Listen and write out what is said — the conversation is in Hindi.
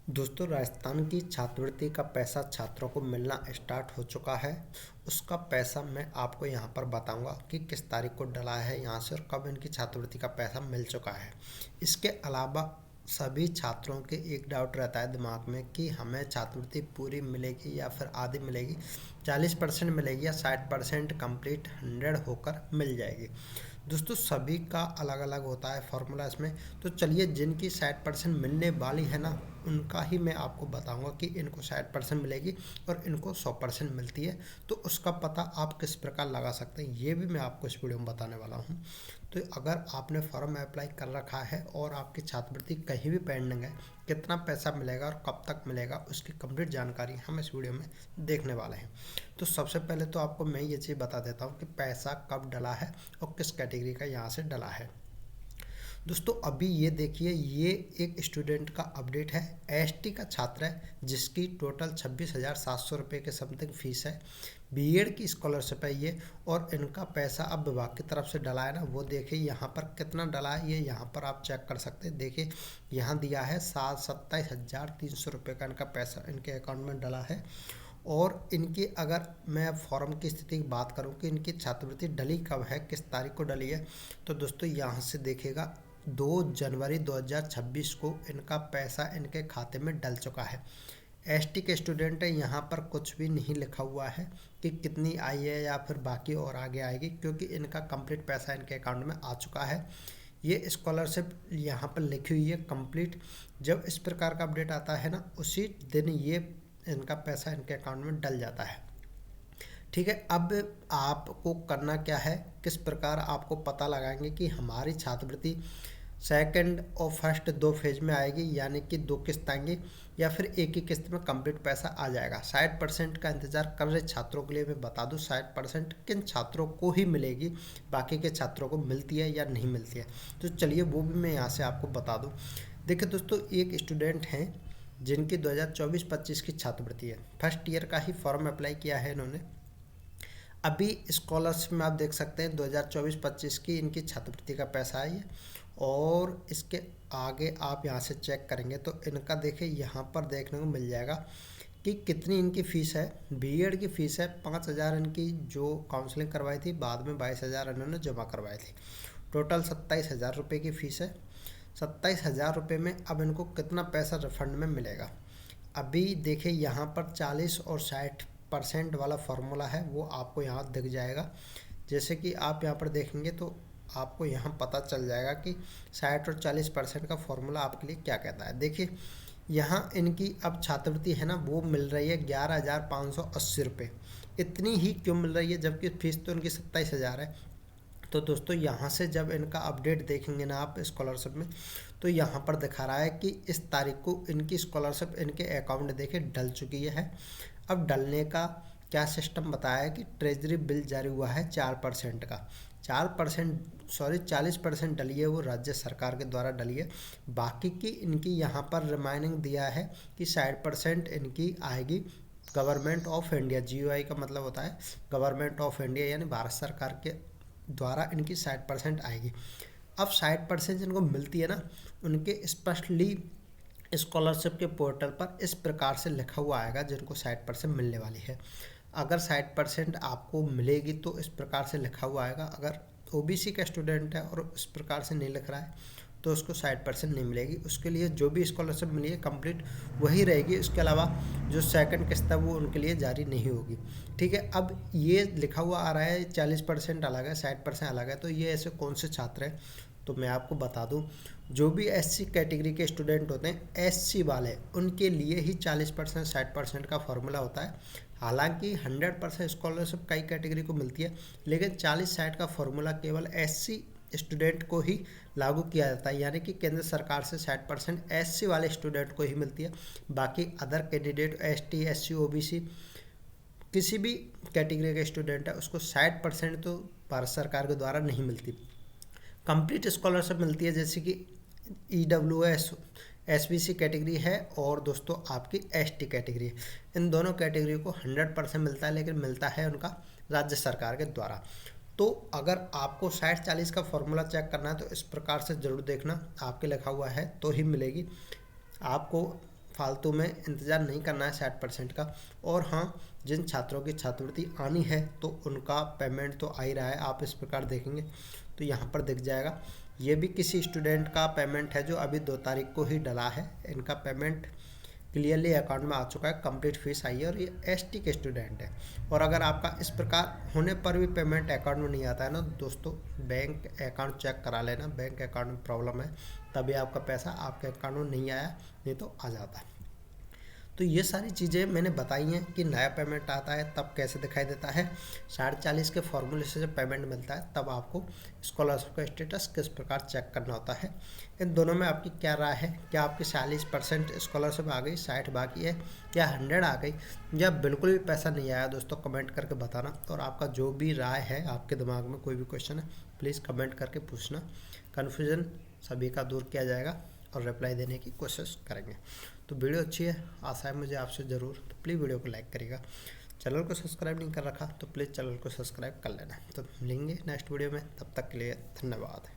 दोस्तों, राजस्थान की छात्रवृत्ति का पैसा छात्रों को मिलना स्टार्ट हो चुका है। उसका पैसा मैं आपको यहाँ पर बताऊंगा कि किस तारीख को डला है यहाँ से और कब इनकी छात्रवृत्ति का पैसा मिल चुका है। इसके अलावा सभी छात्रों के एक डाउट रहता है दिमाग में कि हमें छात्रवृत्ति पूरी मिलेगी या फिर आधी मिलेगी, 40% मिलेगी या 60% कंप्लीट 100 होकर मिल जाएगी। दोस्तों, सभी का अलग अलग होता है फॉर्मूला इसमें। तो चलिए, जिनकी 60% मिलने वाली है ना, उनका ही मैं आपको बताऊंगा कि इनको 60% मिलेगी और इनको 100% मिलती है। तो उसका पता आप किस प्रकार लगा सकते हैं, ये भी मैं आपको इस वीडियो में बताने वाला हूँ। तो अगर आपने फॉर्म अप्लाई कर रखा है और आपकी छात्रवृत्ति कहीं भी पेंडिंग है, कितना पैसा मिलेगा और कब तक मिलेगा, उसकी कंप्लीट जानकारी हम इस वीडियो में देखने वाले हैं। तो सबसे पहले तो आपको मैं ये चीज़ बता देता हूँ कि पैसा कब डला है और किस कैटेगरी का यहाँ से डला है। दोस्तों, अभी ये देखिए, ये एक स्टूडेंट का अपडेट है। एसटी का छात्र है जिसकी टोटल 26,700 रुपये के समथिंग फीस है। बीएड की स्कॉलरशिप है ये, और इनका पैसा अब विभाग की तरफ से डला है ना, वो देखिए यहाँ पर कितना डला है, ये यहाँ पर आप चेक कर सकते हैं। देखिए यहाँ दिया है 27,300 रुपये का इनका पैसा इनके अकाउंट में डला है। और इनकी अगर मैं फॉर्म की स्थिति की बात करूं कि इनकी छात्रवृत्ति डली कब है, किस तारीख को डली है, तो दोस्तों यहाँ से देखिएगा 2 जनवरी 2026 को इनका पैसा इनके खाते में डल चुका है। एसटी के स्टूडेंट है, यहाँ पर कुछ भी नहीं लिखा हुआ है कि कितनी आई है या फिर बाकी और आगे आएगी, क्योंकि इनका कंप्लीट पैसा इनके अकाउंट में आ चुका है। ये स्कॉलरशिप यहाँ पर लिखी हुई है कंप्लीट। जब इस प्रकार का अपडेट आता है ना, उसी दिन ये इनका पैसा इनके अकाउंट में डल जाता है। ठीक है, अब आपको करना क्या है, किस प्रकार आपको पता लगाएंगे कि हमारी छात्रवृत्ति सेकंड और फर्स्ट 2 फेज में आएगी, यानी कि 2 किस्त आएंगी या फिर एक ही किस्त में कंप्लीट पैसा आ जाएगा। 60% का इंतजार कर रहे छात्रों के लिए मैं बता दूं, 60% किन छात्रों को ही मिलेगी, बाकी के छात्रों को मिलती है या नहीं मिलती है। तो चलिए वो भी मैं यहाँ से आपको बता दूँ। देखिए दोस्तों, एक स्टूडेंट हैं जिनकी 2024-25 की छात्रवृत्ति है। फर्स्ट ईयर का ही फॉर्म अप्लाई किया है इन्होंने। अभी स्कॉलरशिप में आप देख सकते हैं 2024-25 की इनकी छात्रवृत्ति का पैसा है ये। और इसके आगे आप यहाँ से चेक करेंगे तो इनका देखिए यहाँ पर देखने को मिल जाएगा कि कितनी इनकी फ़ीस है। बीएड की फ़ीस है 5,000 इनकी, जो काउंसलिंग करवाई थी, बाद में 22,000 इन्होंने जमा करवाए थे। टोटल 27,000 रुपये की फ़ीस है। 27,000 रुपये में अब इनको कितना पैसा रिफंड में मिलेगा। अभी देखिए यहाँ पर 40 और 60% वाला फार्मूला है, वो आपको यहाँ दिख जाएगा। जैसे कि आप यहाँ पर देखेंगे तो आपको यहाँ पता चल जाएगा कि 60 और 40% का फार्मूला आपके लिए क्या कहता है। देखिए यहाँ इनकी अब छात्रवृत्ति है ना, वो मिल रही है 11,580 रुपये। इतनी ही क्यों मिल रही है, जबकि फीस तो इनकी 27,000 है। तो दोस्तों, यहाँ से जब इनका अपडेट देखेंगे ना आप स्कॉलरशिप में, तो यहाँ पर दिखा रहा है कि इस तारीख को इनकी स्कॉलरशिप इनके अकाउंट देखे डल चुकी है। अब डलने का क्या सिस्टम बताया है कि ट्रेजरी बिल जारी हुआ है 4% का। 40% डली है, वो राज्य सरकार के द्वारा डली है। बाकी की इनकी यहाँ पर रिमाइनिंग दिया है कि 60% इनकी आएगी गवर्नमेंट ऑफ इंडिया। जीओआई का मतलब होता है गवर्नमेंट ऑफ इंडिया, यानी भारत सरकार के द्वारा इनकी 60% आएगी। अब 60% जिनको मिलती है ना, उनके स्पष्टली स्कॉलरशिप के पोर्टल पर इस प्रकार से लिखा हुआ आएगा जिनको 60% मिलने वाली है। अगर 60% आपको मिलेगी तो इस प्रकार से लिखा हुआ आएगा। अगर ओबीसी का स्टूडेंट है और इस प्रकार से नहीं लिख रहा है तो उसको 60% नहीं मिलेगी। उसके लिए जो भी स्कॉलरशिप मिली है कंप्लीट वही रहेगी, उसके अलावा जो सेकंड किस्त है वो उनके लिए जारी नहीं होगी। ठीक है, अब ये लिखा हुआ आ रहा है 40% अलग है, 60% अलग है। तो ये ऐसे कौन से छात्र हैं, तो मैं आपको बता दूं, जो भी एससी कैटेगरी के स्टूडेंट होते हैं, एससी वाले, उनके लिए ही 40% 60% का फॉर्मूला होता है। हालांकि 100% स्कॉलरशिप कई कैटेगरी को मिलती है, लेकिन 40-60 का फॉर्मूला केवल एससी स्टूडेंट को ही लागू किया जाता है, यानी कि केंद्र सरकार से 60% एससी वाले स्टूडेंट को ही मिलती है। बाकी other candidate ST, SC, OBC, किसी भी कैटेगरी का स्टूडेंट है उसको 60% तो भारत सरकार के द्वारा नहीं मिलती। कंप्लीट स्कॉलरशिप मिलती है, जैसे कि ईडब्ल्यूएस एसबीसी कैटेगरी है और दोस्तों आपकी एसटी कैटेगरी है। इन दोनों कैटेगरी को 100% मिलता है, लेकिन मिलता है उनका राज्य सरकार के द्वारा। तो अगर आपको 60-40 का फॉर्मूला चेक करना है तो इस प्रकार से ज़रूर देखना, आपके लिखा हुआ है तो ही मिलेगी। आपको फालतू में इंतज़ार नहीं करना है 60% का। और हाँ, जिन छात्रों की छात्रवृत्ति आनी है तो उनका पेमेंट तो आ ही रहा है। आप इस प्रकार देखेंगे तो यहाँ पर दिख जाएगा, ये भी किसी स्टूडेंट का पेमेंट है जो अभी 2 तारीख को ही डला है। इनका पेमेंट क्लियरली अकाउंट में आ चुका है, कंप्लीट फीस आई है और ये एसटी के स्टूडेंट है। और अगर आपका इस प्रकार होने पर भी पेमेंट अकाउंट में नहीं आता है ना दोस्तों, बैंक अकाउंट चेक करा लेना, बैंक अकाउंट में प्रॉब्लम है तभी आपका पैसा आपके अकाउंट में नहीं आया, नहीं तो आ जाता है। तो ये सारी चीज़ें मैंने बताई हैं कि नया पेमेंट आता है तब कैसे दिखाई देता है, 40.5 के फॉर्मूले से जब पेमेंट मिलता है तब आपको स्कॉलरशिप का स्टेटस किस प्रकार चेक करना होता है। इन दोनों में आपकी क्या राय है? क्या आपकी 40% स्कॉलरशिप आ गई, 60 बाकी है, या 100 आ गई, या बिल्कुल भी पैसा नहीं आया? दोस्तों कमेंट करके बताना। और आपका जो भी राय है, आपके दिमाग में कोई भी क्वेश्चन है, प्लीज़ कमेंट करके पूछना। कन्फ्यूज़न सभी का दूर किया जाएगा और रिप्लाई देने की कोशिश करेंगे। तो वीडियो अच्छी है, आशा है मुझे आपसे ज़रूर, तो प्लीज़ वीडियो को लाइक करिएगा। चैनल को सब्सक्राइब नहीं कर रखा तो प्लीज़ चैनल को सब्सक्राइब कर लेना। तो मिलेंगे नेक्स्ट वीडियो में, तब तक के लिए धन्यवाद।